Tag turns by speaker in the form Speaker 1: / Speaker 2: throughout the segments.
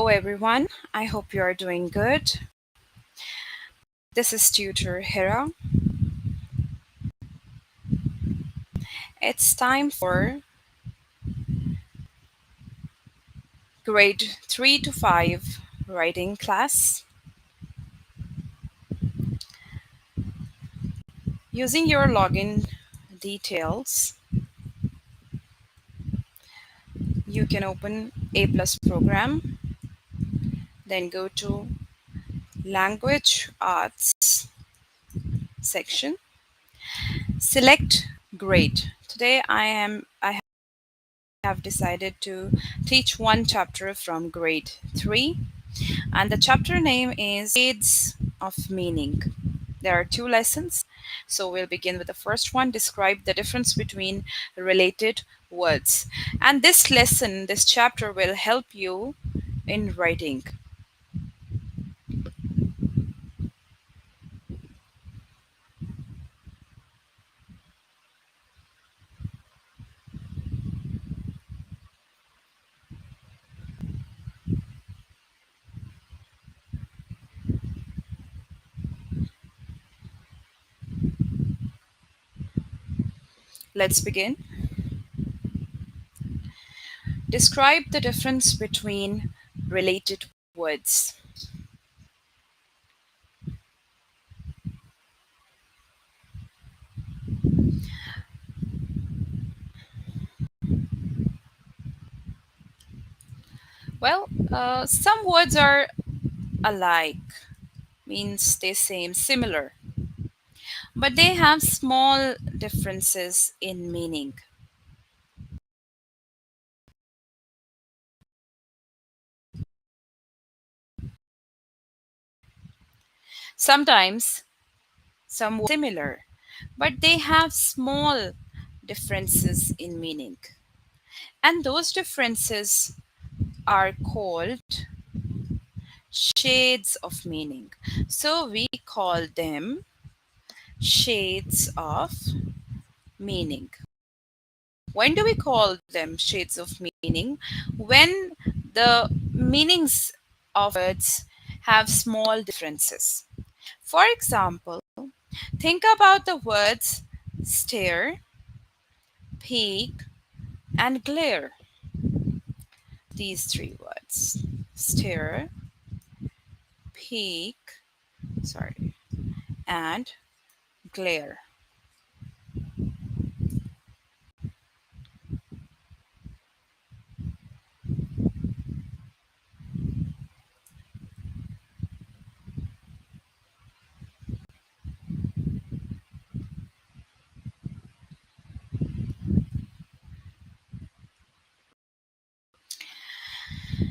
Speaker 1: Hello, everyone. I hope you are doing good. This is Tutor Hera. It's time for grade 3 to 5 writing class. Using your login details, you can open A Plus program, then go to Language Arts section, select grade. Today I have decided to teach one chapter from grade 3, and the chapter name is Shades of Meaning. There are two lessons. So we'll begin with the first one, describe the difference between related words. And this lesson, this chapter will help you in writing. Let's begin. Describe the difference between related words. Well, some words are alike, means they same, similar, but they have small differences in meaning. Sometimes some words are similar, but they have small differences in meaning. And those differences are called shades of meaning. So we call them shades of meaning. When do we call them shades of meaning? When the meanings of words have small differences. For example, think about the words stare, peek, and glare. These three words: stare, peek, sorry, and glare.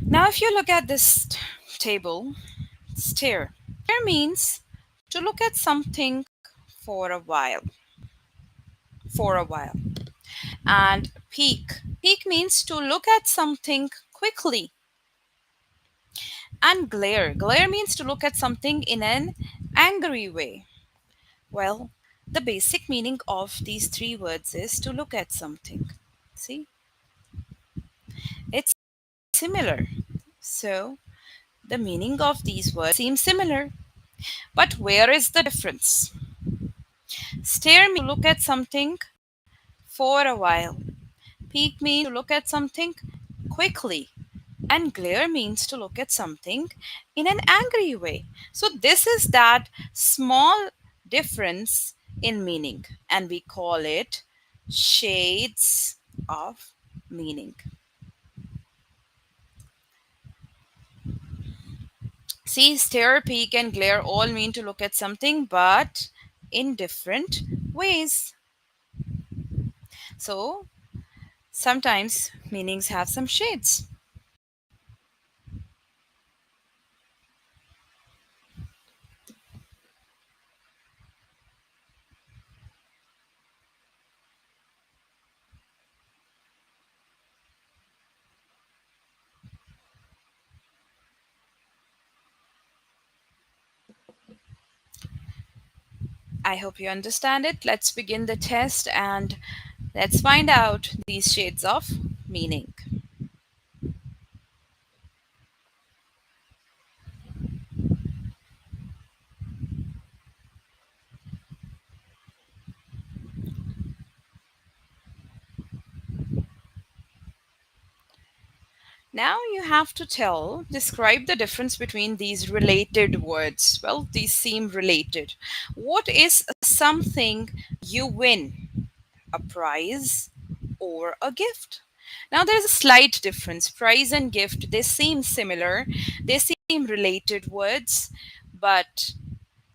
Speaker 1: Now, if you look at this table, stare. Stare means to look at something for a while. For a while. And peek. Peek means to look at something quickly. And glare. Glare means to look at something in an angry way. Well, the basic meaning of these three words is to look at something. See, it's similar. So, the meaning of these words seems similar. But where is the difference? Stare means to look at something for a while. Peek means to look at something quickly. And glare means to look at something in an angry way. So, this is that small difference in meaning, and we call it shades of meaning. See, stare, peek, and glare all mean to look at something, but in different ways. So, sometimes meanings have some shades. I hope you understand it. Let's begin the test and let's find out these shades of meaning. Now you have to describe the difference between these related words. Well, these seem related. What is something you win? A prize or a gift? Now there's a slight difference. Prize and gift, they seem similar, they seem related words, but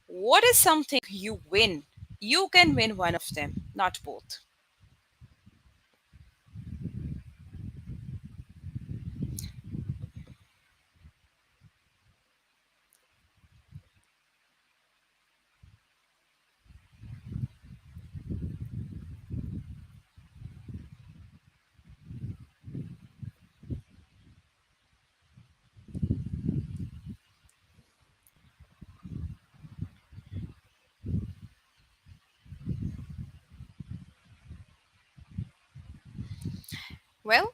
Speaker 1: what is something you win? You can win one of them, not both. Well,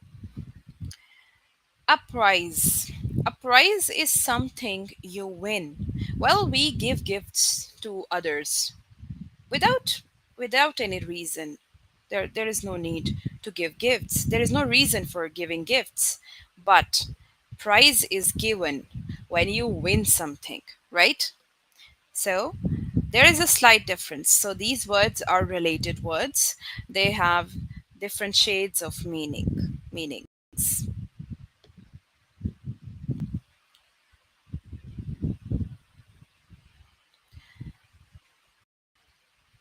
Speaker 1: a prize. A prize is something you win. Well, we give gifts to others without any reason. There is no need to give gifts. There is no reason for giving gifts. But prize is given when you win something, right? So there is a slight difference. So these words are related words. They have different shades of meanings.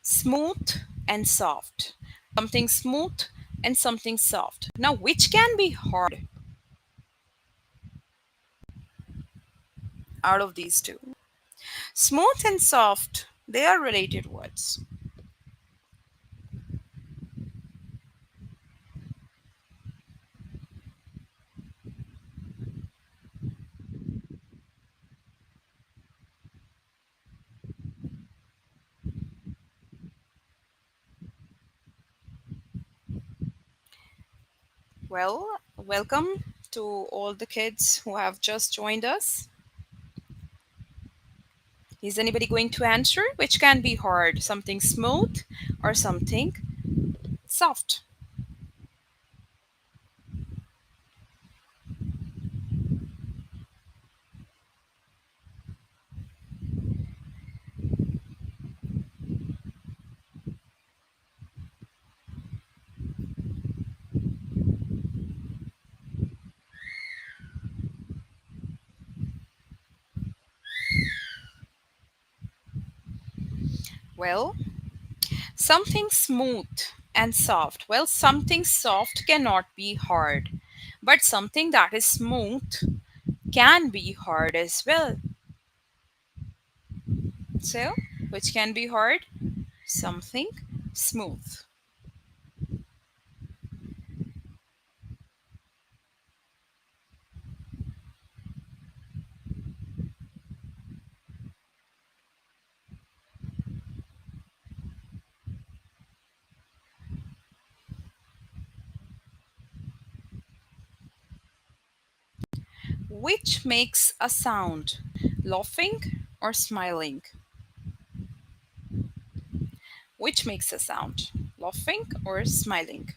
Speaker 1: Smooth and soft. Something smooth and something soft. Now, which can be hard out of these two? Smooth and soft, they are related words. Well, welcome to all the kids who have just joined us. Is anybody going to answer? Which can be hard? Something smooth or something soft? Well, something smooth and soft. Well, something soft cannot be hard, but something that is smooth can be hard as well. So, which can be hard? Something smooth. Which makes a sound? Laughing or smiling? Which makes a sound? Laughing or smiling?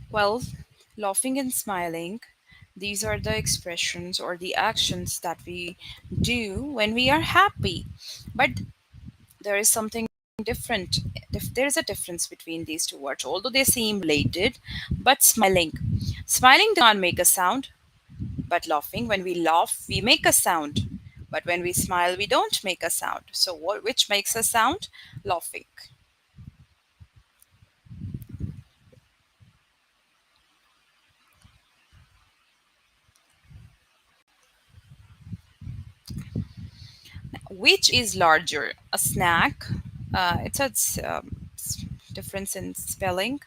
Speaker 1: Well, laughing and smiling, these are the expressions or the actions that we do when we are happy. But there is something different. There is a difference between these two words, although they seem related. But smiling does not make a sound, but laughing, when we laugh, we make a sound. But when we smile, we don't make a sound. So, which makes a sound? Laughing. Which is larger, a snack? It's a difference in spelling.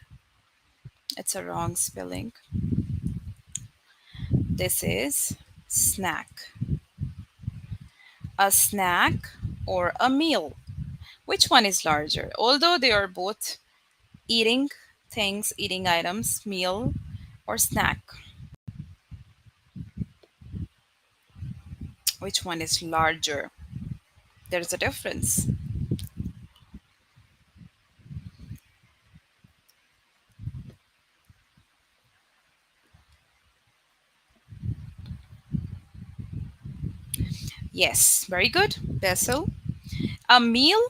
Speaker 1: It's a wrong spelling. This is snack. A snack or a meal. Which one is larger? Although they are both eating things, eating items, meal or snack. Which one is larger? There's a difference. Yes, very good, Basil. A meal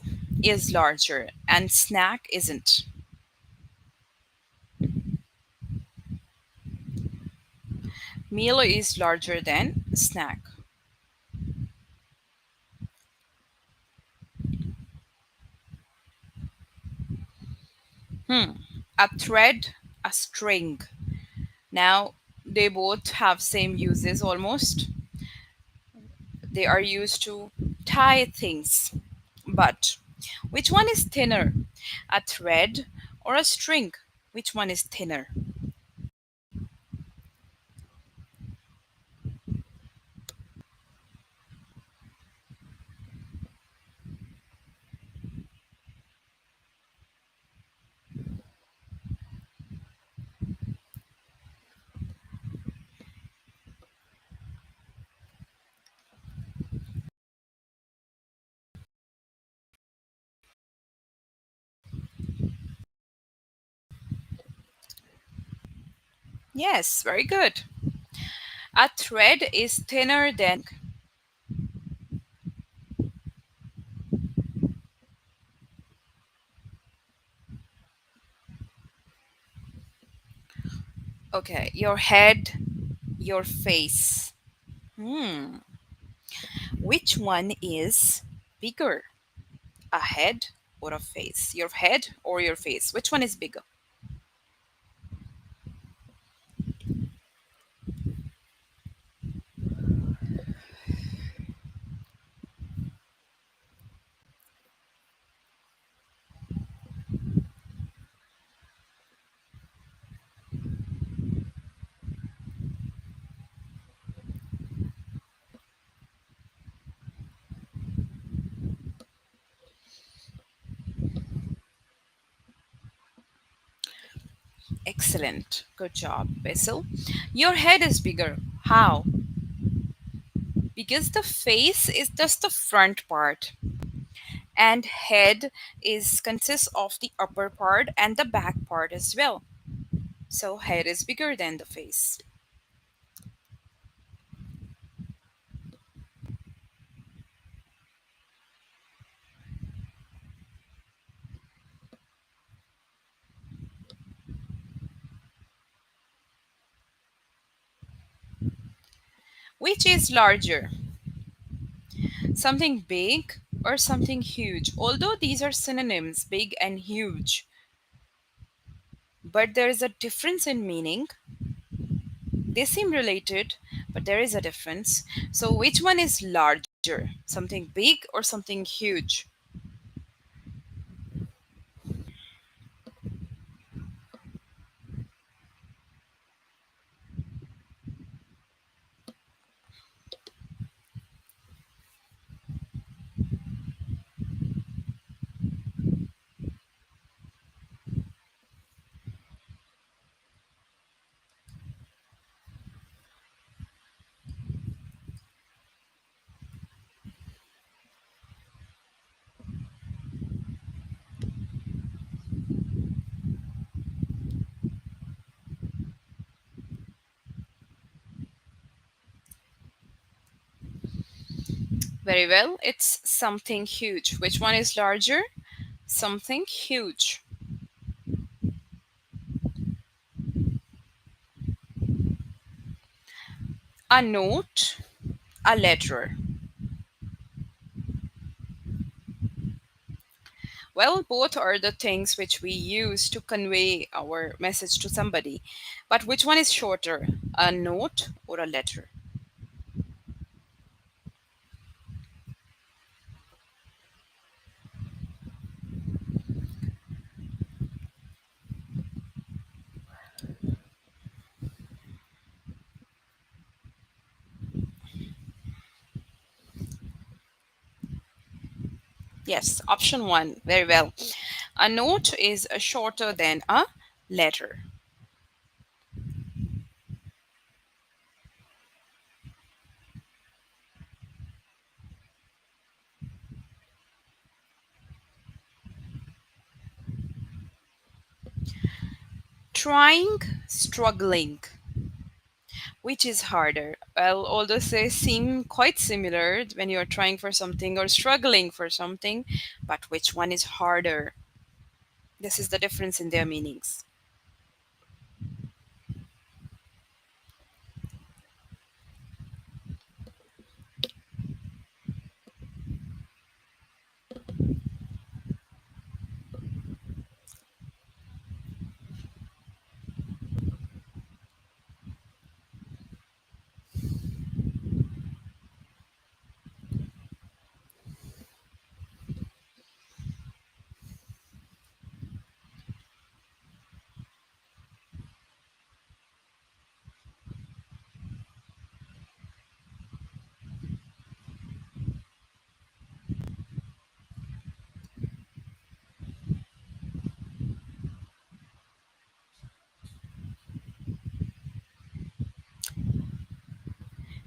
Speaker 1: is larger and snack isn't. Meal is larger than snack. Hmm. A thread, a string. Now, they both have same uses almost. They are used to tie things. But which one is thinner? A thread or a string? Which one is thinner? Yes, very good. A thread is thinner than. Okay, your head, your face. Hmm. Which one is bigger? A head or a face? Your head or your face? Which one is bigger? Excellent. Good job, Basil. Your head is bigger. How? Because the face is just the front part and head is consists of the upper part and the back part as well. So head is bigger than the face. Which is larger? Something big or something huge? Although these are synonyms, big and huge, but there is a difference in meaning. They seem related, but there is a difference. So which one is larger? Something big or something huge? Very well. It's something huge. Which one is larger? Something huge. A note, a letter. Well, both are the things which we use to convey our message to somebody. But which one is shorter, a note or a letter? Yes, option one. Very well. A note is shorter than a letter. Trying, struggling. Which is harder? Well, although they seem quite similar when you're trying for something or struggling for something, but which one is harder? This is the difference in their meanings.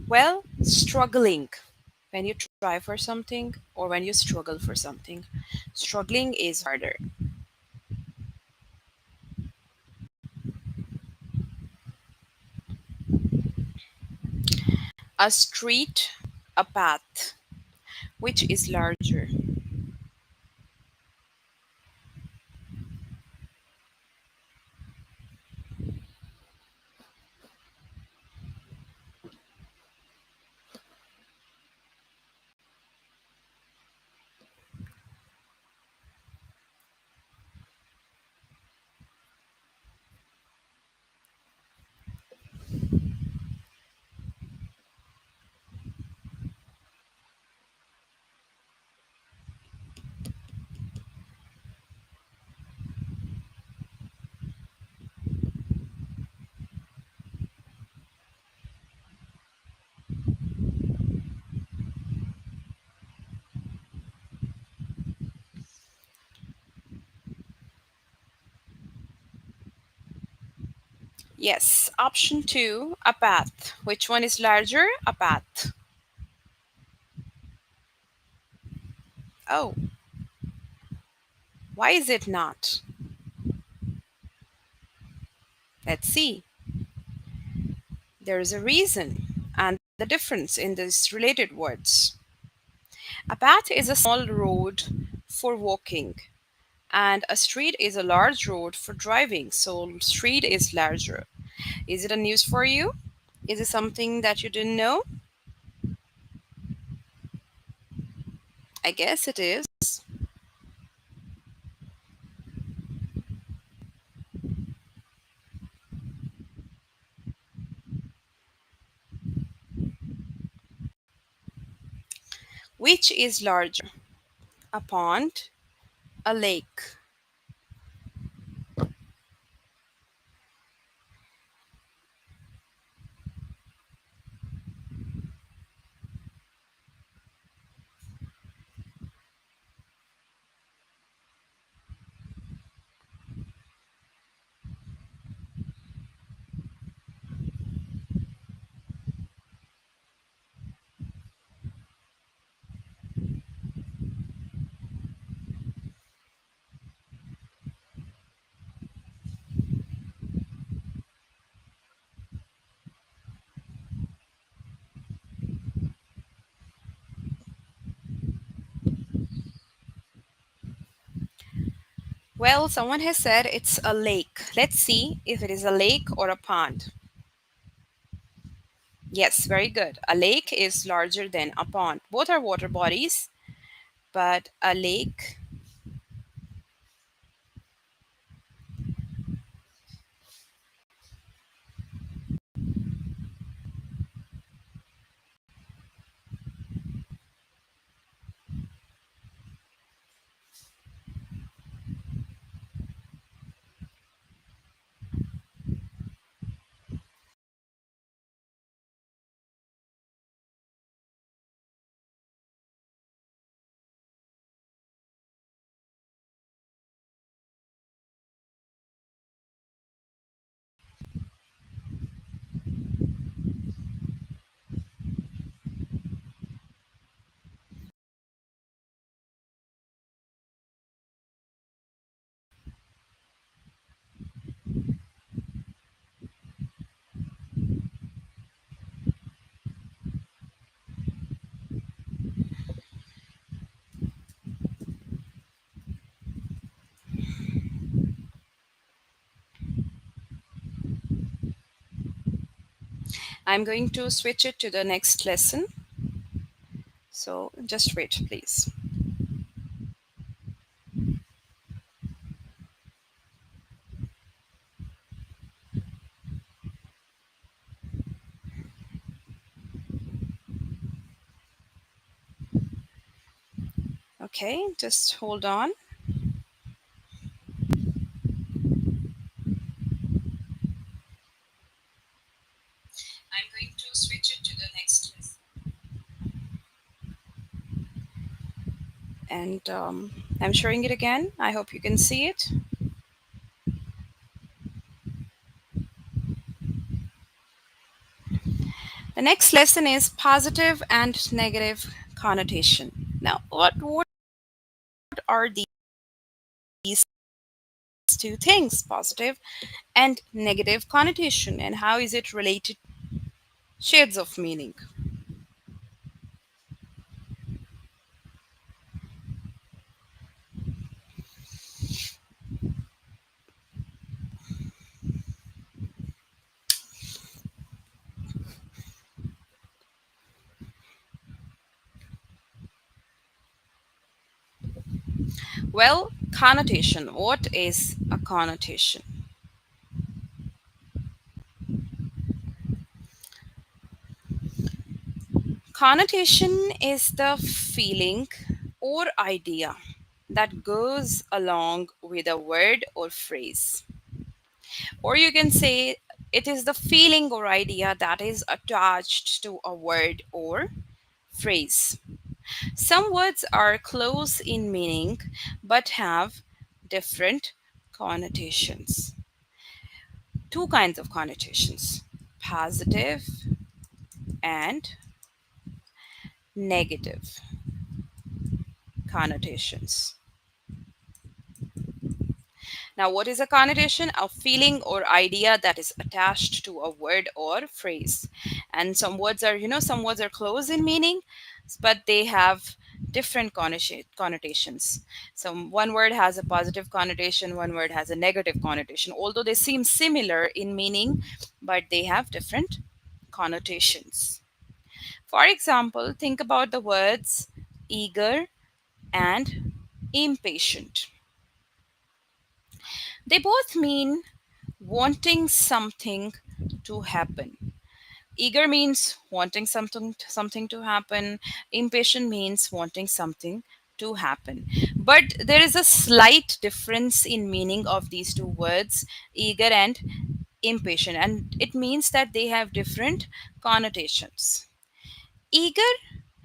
Speaker 1: Well, struggling. When you try for something or when you struggle for something, struggling is harder. A street, a path. Which is larger? Yes, option two, a path. Which one is larger? A path. Oh, why is it not? Let's see. There is a reason and the difference in these related words. A path is a small road for walking, and a street is a large road for driving. So, street is larger. Is it a news for you? Is it something that you didn't know? I guess it is. Which is larger? A pond, a lake? Well, someone has said it's a lake. Let's see if it is a lake or a pond. Yes, very good. A lake is larger than a pond. Both are water bodies, but a lake. I'm going to switch it to the next lesson. So just wait, please. Okay, just hold on. I'm going to switch it to the next lesson. And I'm showing it again. I hope you can see it. The next lesson is positive and negative connotation. Now, what are these two things, positive and negative connotation, and how is it related? Shades of meaning. Well, connotation. What is a connotation? Connotation is the feeling or idea that goes along with a word or phrase. Or you can say it is the feeling or idea that is attached to a word or phrase. Some words are close in meaning but have different connotations. Two kinds of connotations: positive and negative connotations. Now, what is a connotation? A feeling or idea that is attached to a word or phrase. And some words are, some words are close in meaning, but they have different connotations. So one word has a positive connotation, one word has a negative connotation, although they seem similar in meaning, but they have different connotations. For example, think about the words eager and impatient. They both mean wanting something to happen. Eager means wanting something to happen. Impatient means wanting something to happen. But there is a slight difference in meaning of these two words, eager and impatient, and it means that they have different connotations. Eager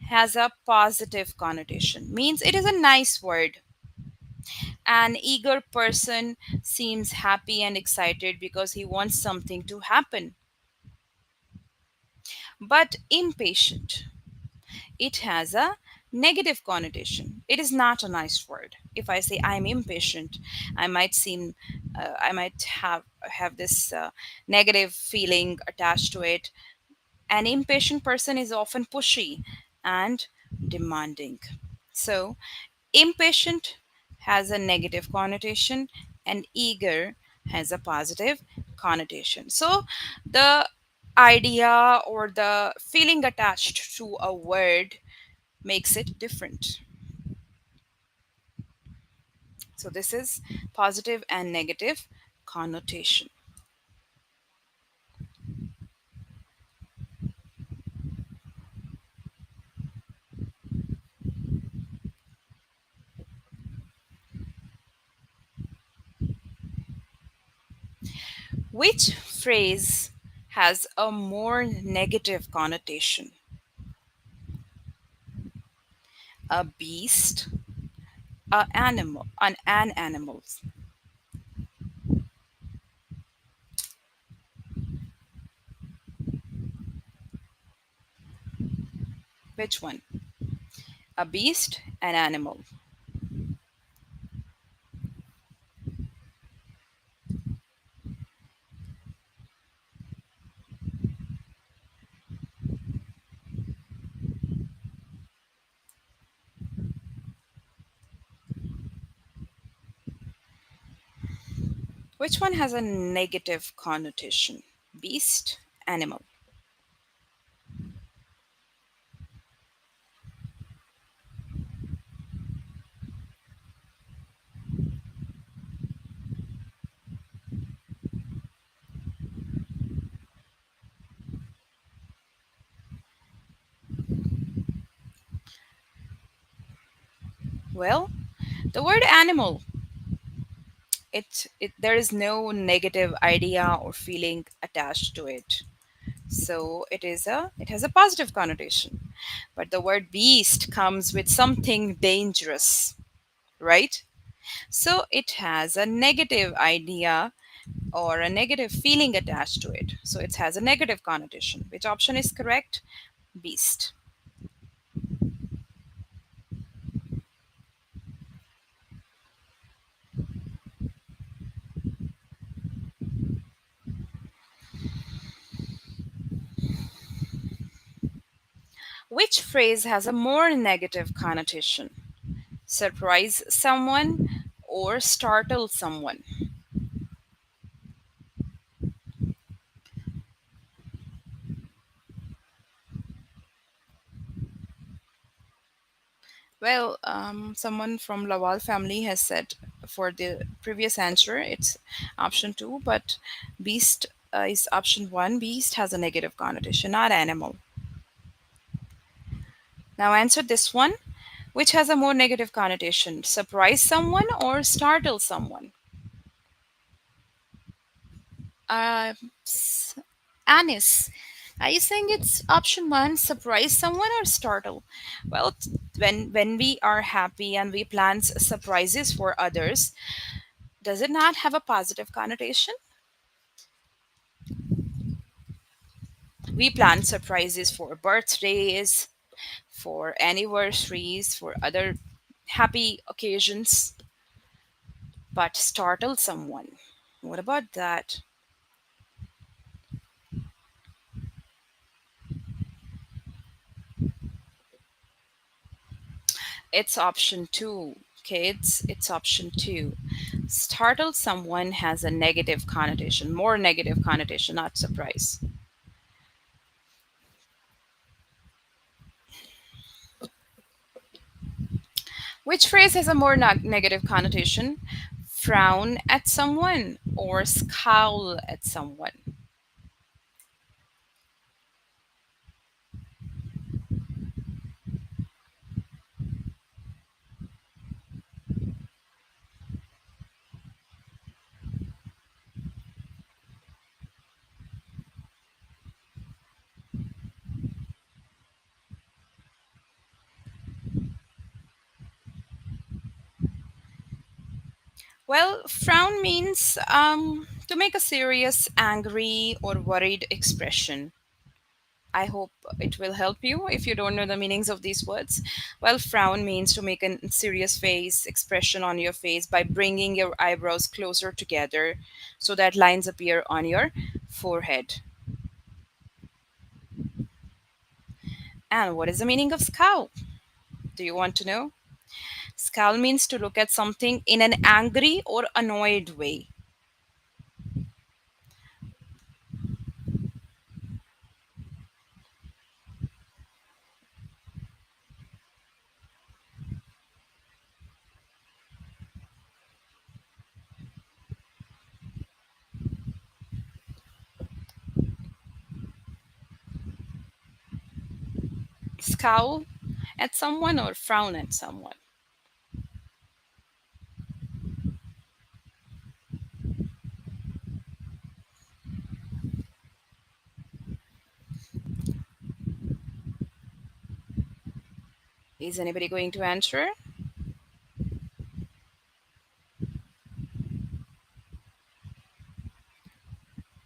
Speaker 1: has a positive connotation, means it is a nice word. An eager person seems happy and excited because he wants something to happen. But impatient, it has a negative connotation. It is not a nice word. If I say I'm impatient, I might have this negative feeling attached to it. An impatient person is often pushy and demanding. So impatient has a negative connotation and eager has a positive connotation. So the idea or the feeling attached to a word makes it different. So this is positive and negative connotation. Which phrase has a more negative connotation? A beast, a animal, an animal. Which one? A beast, an animal. Which one has a negative connotation? Beast, animal. Well, the word animal, there is no negative idea or feeling attached to it. So it has a positive connotation. But the word beast comes with something dangerous, right? So it has a negative idea or a negative feeling attached to it. So it has a negative connotation. Which option is correct? Beast. Which phrase has a more negative connotation? Surprise someone or startle someone? Well, someone from Lawal family has said for the previous answer, it's option two, but beast is option one. Beast has a negative connotation, not animal. Now answer this one. Which has a more negative connotation? Surprise someone or startle someone? Uh, s- Anis, are you saying it's option one, surprise someone or startle? Well, when we are happy and we plan surprises for others, does it not have a positive connotation? We plan surprises for birthdays, for anniversaries, for other happy occasions, but startle someone. What about that? It's option two, kids. It's option two. Startle someone has a negative connotation, more negative connotation, not surprise. Which phrase has a more negative connotation? Frown at someone or scowl at someone? Well, frown means to make a serious, angry, or worried expression. I hope it will help you if you don't know the meanings of these words. Well, frown means to make a serious face expression on your face by bringing your eyebrows closer together so that lines appear on your forehead. And what is the meaning of scowl? Do you want to know? Scowl means to look at something in an angry or annoyed way. Scowl at someone or frown at someone. Is anybody going to answer?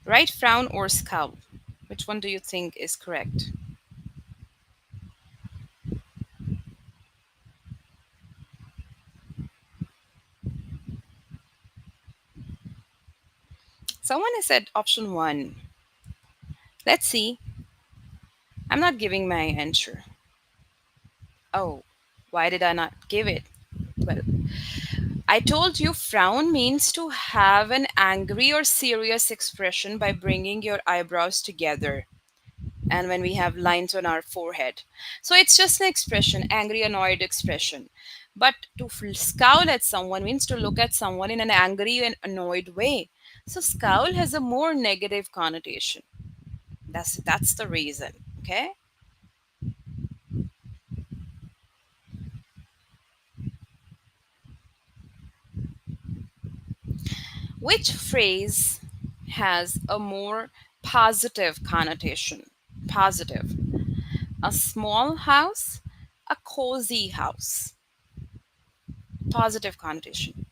Speaker 1: Right frown or scowl? Which one do you think is correct? Someone has said option one. Let's see. I'm not giving my answer. Oh, why did I not give it? Well, I told you frown means to have an angry or serious expression by bringing your eyebrows together. And when we have lines on our forehead. So it's just an expression, angry, annoyed expression. But to scowl at someone means to look at someone in an angry and annoyed way. So scowl has a more negative connotation. That's the reason. Okay. Which phrase has a more positive connotation? Positive. A small house, a cozy house. Positive connotation.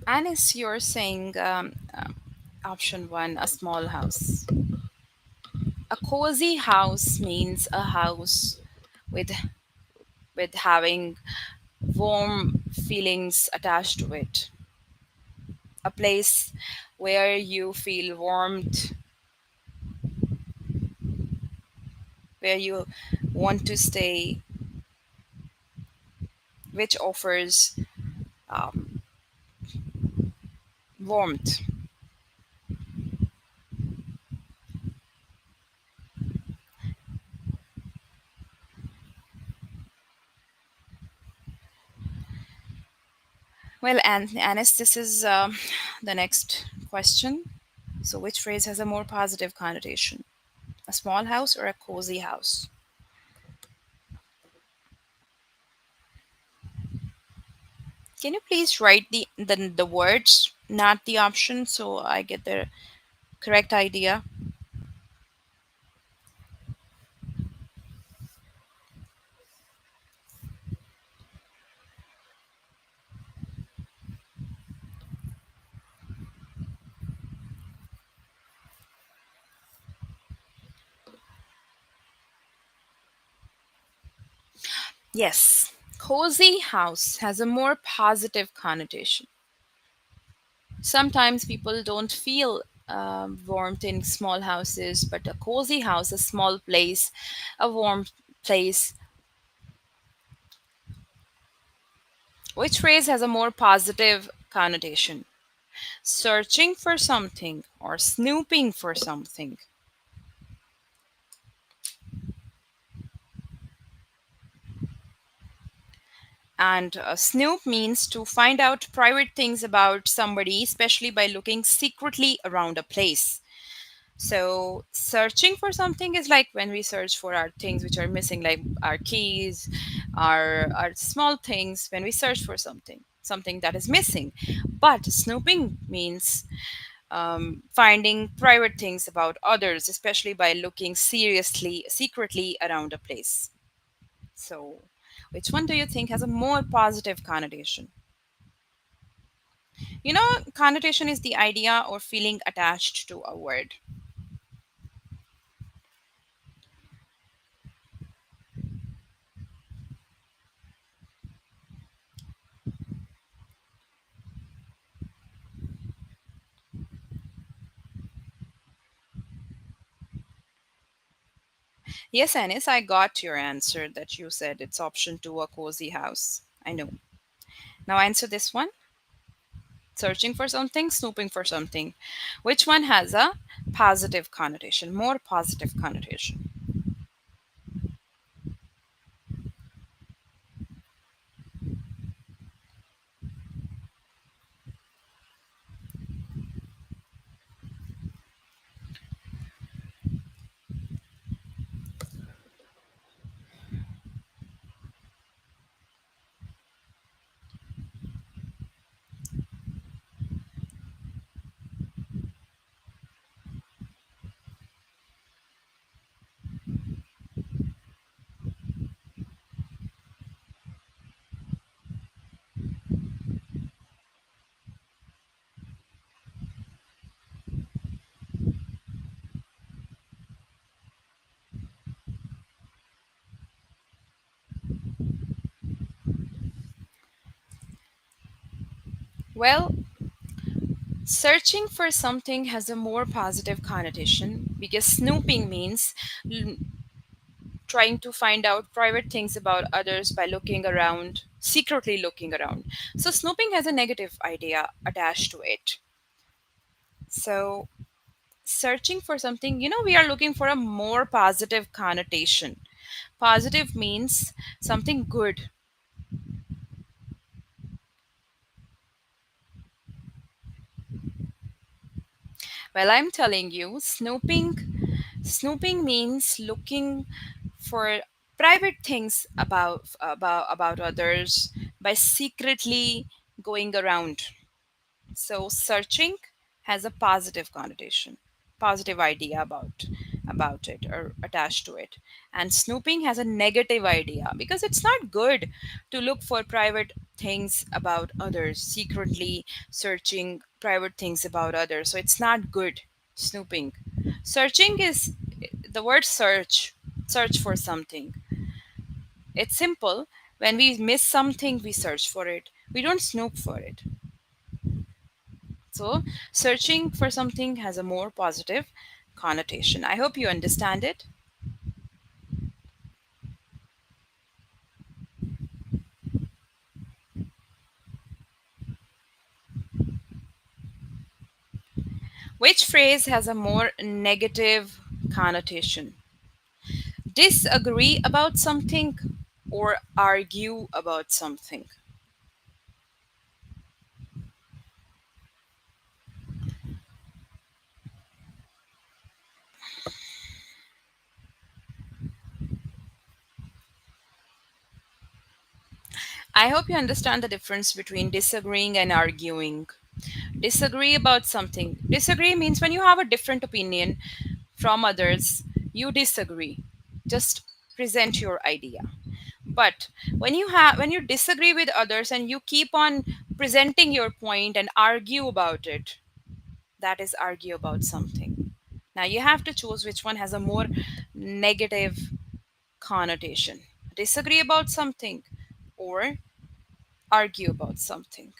Speaker 1: Anis, you're saying option one, a small house. A cozy house means a house with having warm feelings attached to it. A place where you feel warmed, where you want to stay, which offers um, warmth. Well, and Anis, this is the next question. So, which phrase has a more positive connotation? A small house or a cozy house? Can you please write the words, not the option, so I get the correct idea? Yes, cozy house has a more positive connotation. Sometimes people don't feel warmth in small houses, but a cozy house, a small place, a warm place. Which phrase has a more positive connotation? Searching for something or snooping for something. And snoop means to find out private things about somebody, especially by looking secretly around a place. So, searching for something is like when we search for our things which are missing, like our keys, our small things, when we search for something that is missing. But snooping means finding private things about others, especially by looking secretly around a place. So, which one do you think has a more positive connotation? You know, connotation is the idea or feeling attached to a word. Yes, Anis, I got your answer that you said it's option two, a cozy house. I know. Now answer this one. Searching for something, snooping for something. Which one has a positive connotation, more positive connotation? Well, searching for something has a more positive connotation because snooping means trying to find out private things about others by looking around, secretly looking around. So snooping has a negative idea attached to it. So searching for something, we are looking for a more positive connotation. Positive means something good. Well, I'm telling you, snooping means looking for private things about others by secretly going around. So searching has a positive connotation, positive idea about it or attached to it. And snooping has a negative idea because it's not good to look for private things about others, secretly searching private things about others. So it's not good, snooping. Searching is the word search for something. It's simple. When we miss something, we search for it. We don't snoop for it. So, searching for something has a more positive connotation. I hope you understand it. Which phrase has a more negative connotation? Disagree about something or argue about something? I hope you understand the difference between disagreeing and arguing. Disagree about something. Disagree means when you have a different opinion from others, you disagree. Just present your idea. But when you disagree with others and you keep on presenting your point and argue about it, that is argue about something. Now you have to choose which one has a more negative connotation. Disagree about something or argue about something.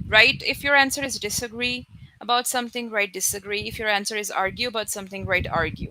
Speaker 1: Right? If your answer is disagree about something, write disagree. If your answer is argue about something, write argue.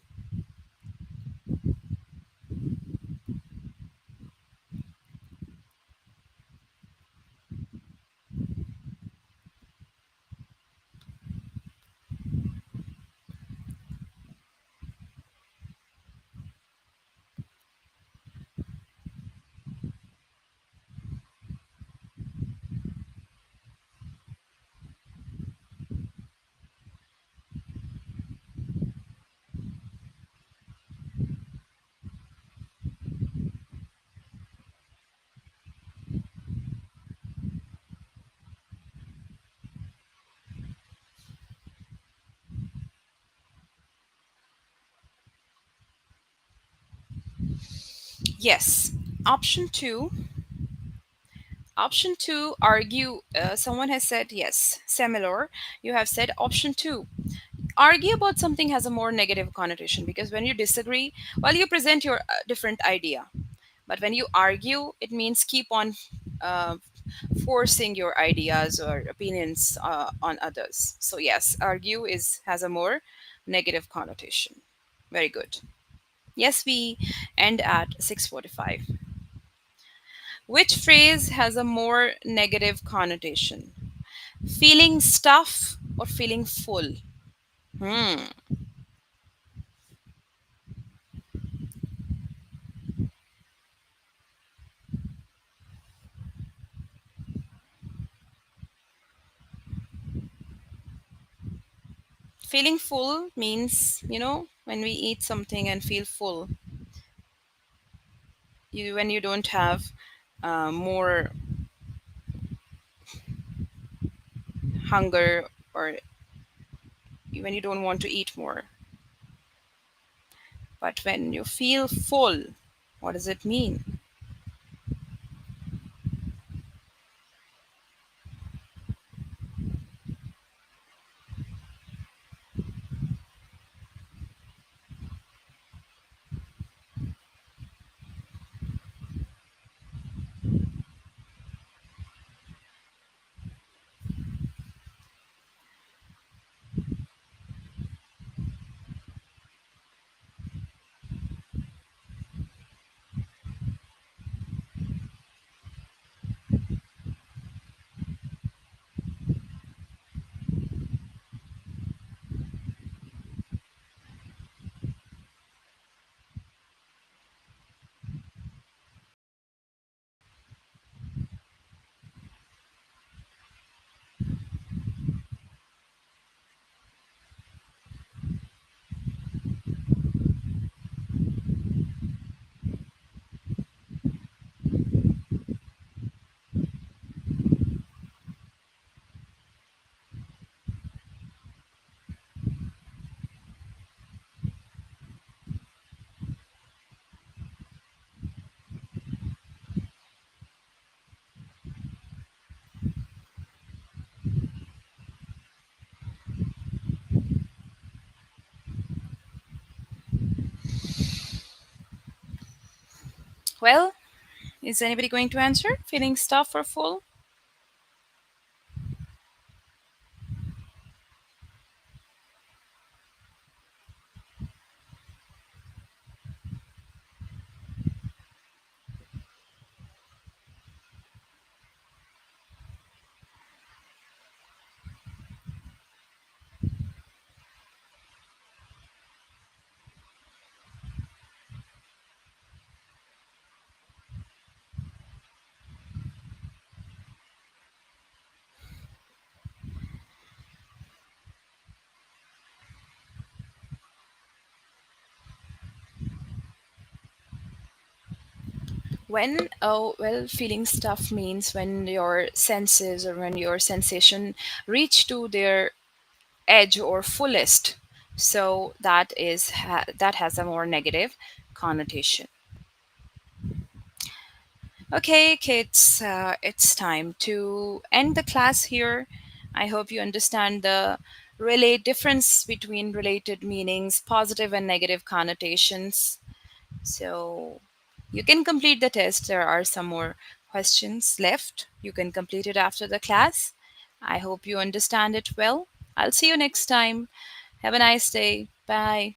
Speaker 1: Yes. Option 2. Option 2, argue. Someone has said yes. Similar. You have said option 2. Argue about something has a more negative connotation because when you disagree, well, you present your different idea. But when you argue, it means keep on uh, forcing your ideas or opinions on others. So yes, argue is has a more negative connotation. Very good. Yes, we end at 6:45. Which phrase has a more negative connotation? Feeling stuff or feeling full? Hmm. Feeling full means, when we eat something and feel full, when you don't have more hunger or when you don't want to eat more. But when you feel full, what does it mean? Well, is anybody going to answer? Feeling stuff or full? Feeling stuff means when your senses or when your sensation reach to their edge or fullest. So that has a more negative connotation. Okay, kids, it's time to end the class here. I hope you understand the difference between related meanings, positive and negative connotations. So you can complete the test. There are some more questions left. You can complete it after the class. I hope you understand it well. I'll see you next time. Have a nice day. Bye.